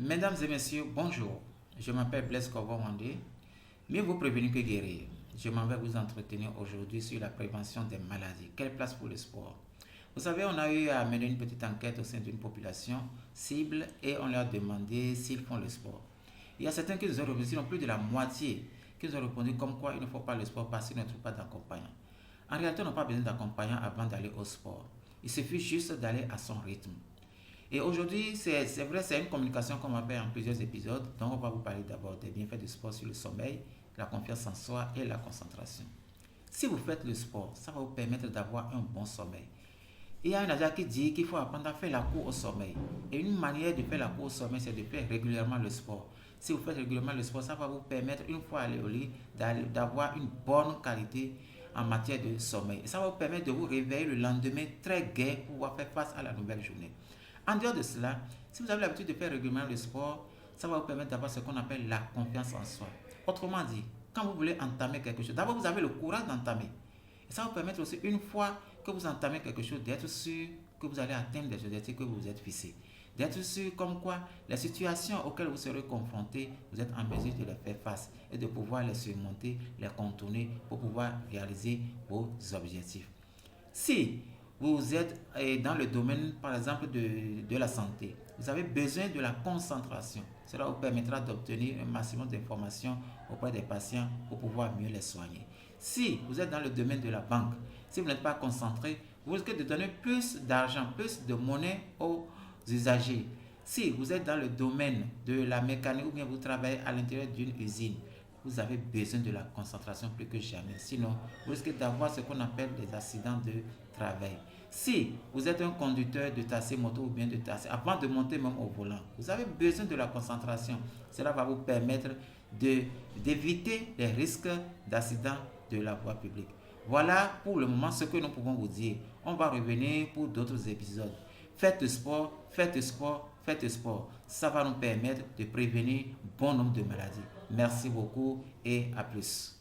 Mesdames et messieurs, bonjour. Je m'appelle Blaise Corvon-Wandé. Mieux vous prévenir que guérir. Je m'en vais vous entretenir aujourd'hui sur la prévention des maladies. Quelle place pour le sport? Vous savez, on a eu à mener une petite enquête au sein d'une population cible et on leur a demandé s'ils font le sport. Il y a certains qui nous ont répondu, sinon plus de la moitié, qui nous ont répondu comme quoi il ne faut pas le sport parce qu'ils ne trouvent pas d'accompagnant. En réalité, on n'a pas besoin d'accompagnant avant d'aller au sport. Il suffit juste d'aller à son rythme. Et aujourd'hui, c'est vrai, c'est une communication qu'on m'a fait en plusieurs épisodes. Donc, on va vous parler d'abord des bienfaits du sport sur le sommeil, la confiance en soi et la concentration. Si vous faites le sport, ça va vous permettre d'avoir un bon sommeil. Il y a un adage qui dit qu'il faut apprendre à faire la cour au sommeil. Et une manière de faire la cour au sommeil, c'est de faire régulièrement le sport. Si vous faites régulièrement le sport, ça va vous permettre, une fois aller au lit, d'avoir une bonne qualité en matière de sommeil. Et ça va vous permettre de vous réveiller le lendemain très gai pour pouvoir faire face à la nouvelle journée. En dehors de cela, si vous avez l'habitude de faire régulièrement le sport, ça va vous permettre d'avoir ce qu'on appelle la confiance en soi. Autrement dit, quand vous voulez entamer quelque chose, d'abord vous avez le courage d'entamer. Et ça va vous permettre aussi, une fois que vous entamez quelque chose, d'être sûr que vous allez atteindre des objectifs que vous vous êtes fixés. D'être sûr comme quoi les situations auxquelles vous serez confrontés, vous êtes en mesure de les faire face et de pouvoir les surmonter, les contourner pour pouvoir réaliser vos objectifs. Si vous êtes dans le domaine, par exemple, de la santé, vous avez besoin de la concentration. Cela vous permettra d'obtenir un maximum d'informations auprès des patients pour pouvoir mieux les soigner. Si vous êtes dans le domaine de la banque, si vous n'êtes pas concentré, vous risquez de donner plus d'argent, plus de monnaie aux usagers. Si vous êtes dans le domaine de la mécanique ou bien vous travaillez à l'intérieur d'une usine, vous avez besoin de la concentration plus que jamais. Sinon, vous risquez d'avoir ce qu'on appelle des accidents de travail. Si vous êtes un conducteur de taxi moto ou bien de taxi, avant de monter même au volant, vous avez besoin de la concentration. Cela va vous permettre d'éviter les risques d'accident de la voie publique. Voilà pour le moment ce que nous pouvons vous dire. On va revenir pour d'autres épisodes. Faites sport, faites sport, faites sport. Ça va nous permettre de prévenir bon nombre de maladies. Merci beaucoup et à plus.